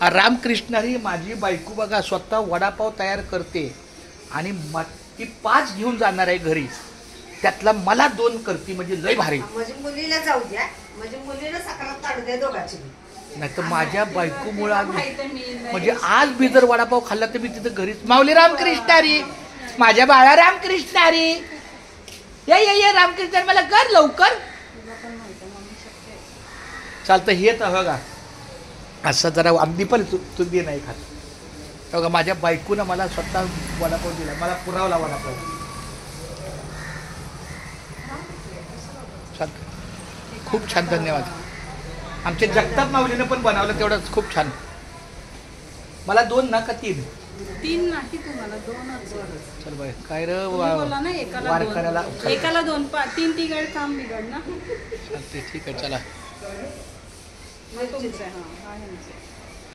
रामकृष्णारी माझी बायको बघा स्वतः वडापाव तयार करते आणि ती 5 घेऊन जाणार आहे घरी, त्यातला मला 2 करते, म्हणजे लय भारी. म्हणजे मुलीला जाऊ द्या, म्हणजे मुलीला सकाळात काढू द्या दोघांची. नाही तर माझ्या बायकोमुळे आज, म्हणजे आज मी जर वडापाव खाल्ला तर मी तिथं घरीच माऊली रामकृष्णारी, माझ्या बाळा रामकृष्णारी, ये रामकृष्ण मला कर लवकर. चालतं हे तर बघा असं जरा अगदी पण तुम्ही नाही खात बघा. माझ्या बायकोनं मला स्वतः वडापाव दिला, मला पुरावला वडापाव. खूप छान, धन्यवाद. आमच्या जगताप माऊलीनं पण बनवलं तेवढंच खूप छान. मला 2 ना का 3? 3 नाही तुम्हाला 2च. चल बाय काय रे बोला ना, एकाला 2 3 तिघड काम बिघड ना. चालते ठीक आहे चला. तुमचं आहे.